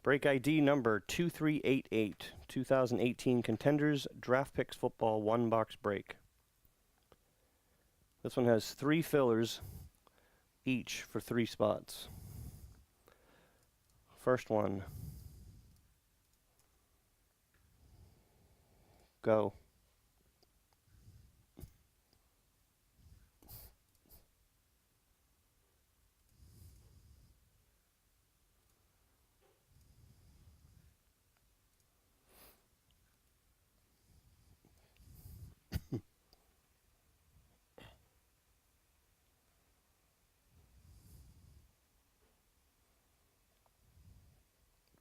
Break ID number 2388, 2018 Contenders Draft Picks Football 1-box break. This one has 3 fillers, each for 3 spots. First one. Go.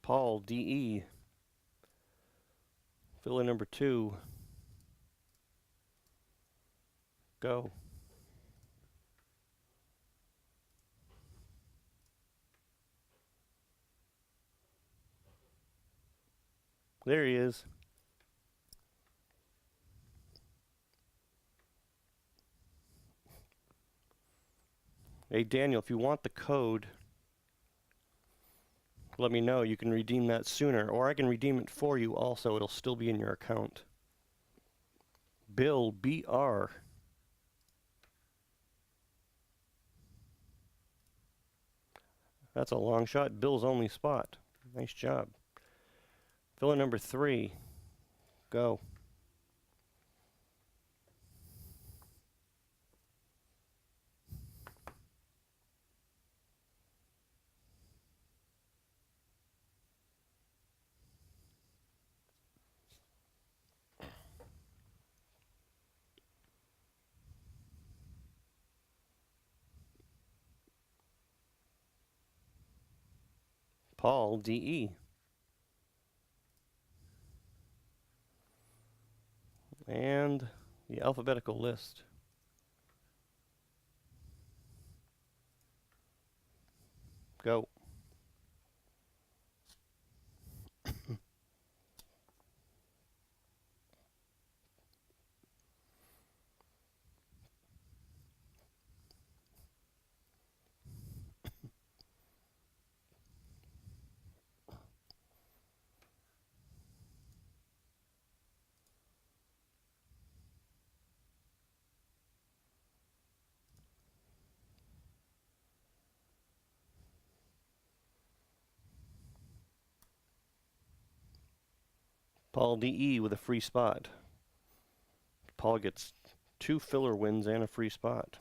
Paul, DE. Filler number 2. Go. There he is. Hey, Daniel, if you want the code, let me know. You can redeem that sooner, or I can redeem it for you also. It'll still be in your account. Bill, BR. That's a long shot. Bill's only spot. Nice job. Filler number 3. Go. Paul, DE. And the alphabetical list. Go. Paul, DE with a free spot. Paul gets 2 filler wins and a free spot.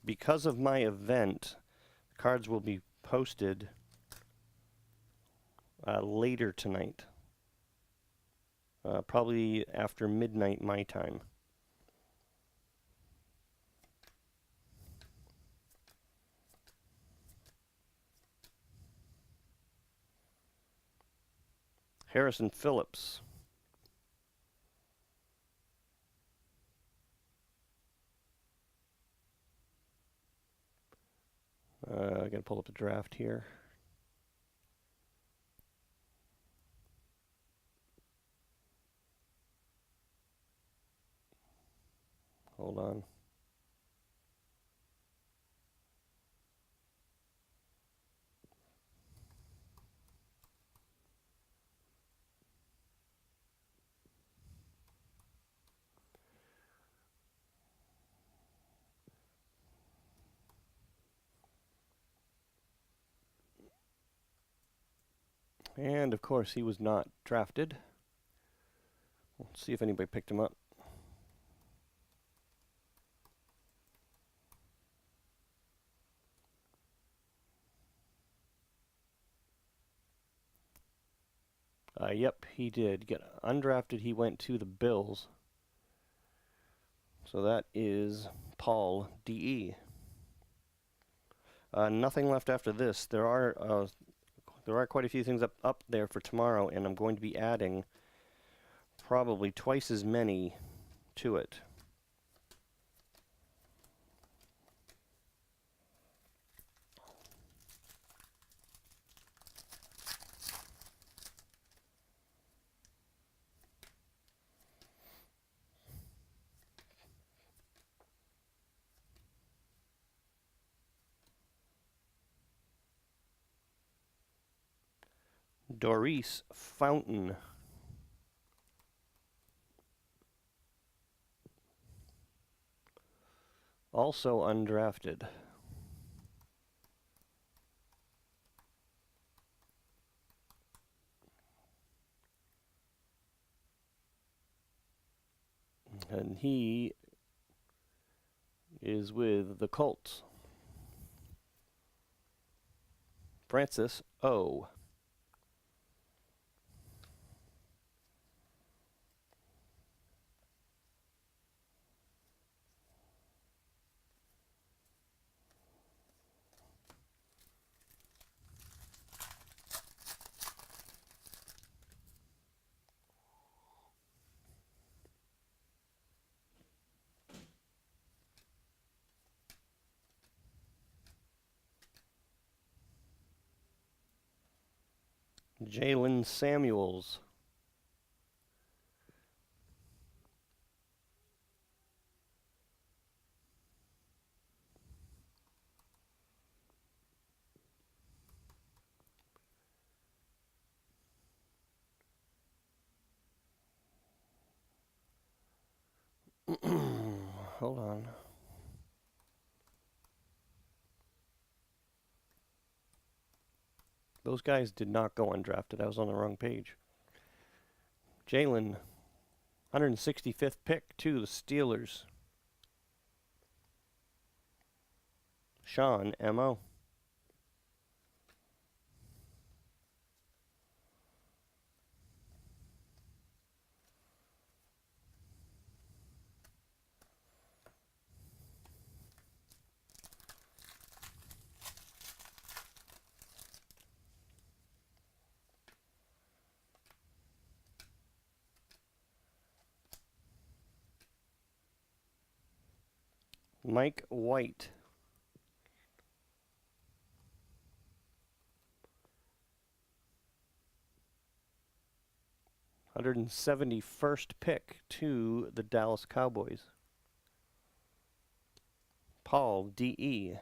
Because of my event, cards will be posted later tonight. Probably after midnight my time. Harrison Phillips. I gotta pull up the draft here. Hold on. And of course he was not drafted. Let's see if anybody picked him up. Yep, he did get undrafted. He went to the Bills. So that is Paul, DE. Nothing left after this. There are quite a few things up there for tomorrow, and I'm going to be adding probably twice as many to it. Doris Fountain. Also undrafted. And he is with the Colts. Francis O. Jalen Samuels. Hold on. Those guys did not go undrafted. I was on the wrong page. Jalen, 165th pick to the Steelers. Sean, M.O. Mike White. $171st pick to the Dallas Cowboys. Paul D.E.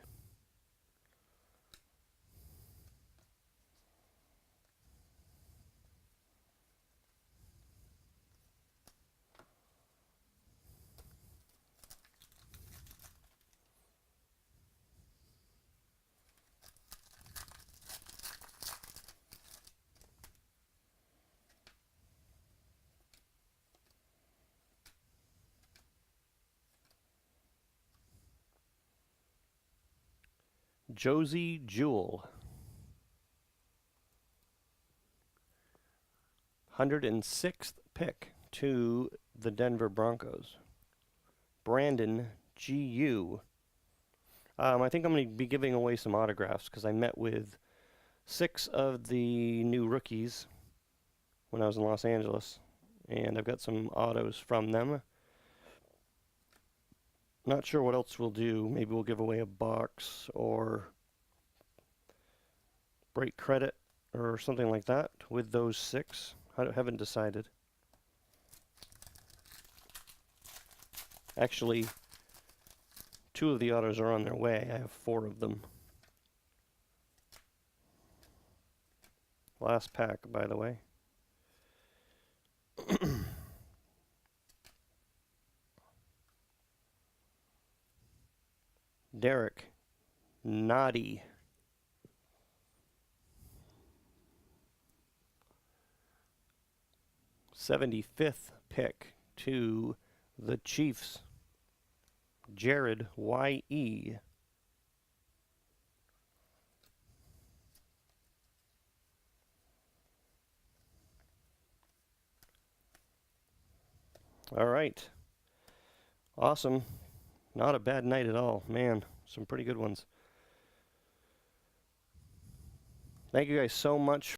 Josie Jewell. 106th pick to the Denver Broncos. Brandon G.U. I think I'm going to be giving away some autographs because I met with 6 of the new rookies when I was in Los Angeles, and I've got some autos from them. Not sure what else we'll do. Maybe we'll give away a box or break credit or something like that with those 6. I haven't decided. Actually, 2 of the autos are on their way. I have 4 of them. Last pack, by the way. Derek Noddy. '75th pick to the Chiefs. Jared Y.E. All right. Awesome. Not a bad night at all. Man, some pretty good ones. Thank you guys so much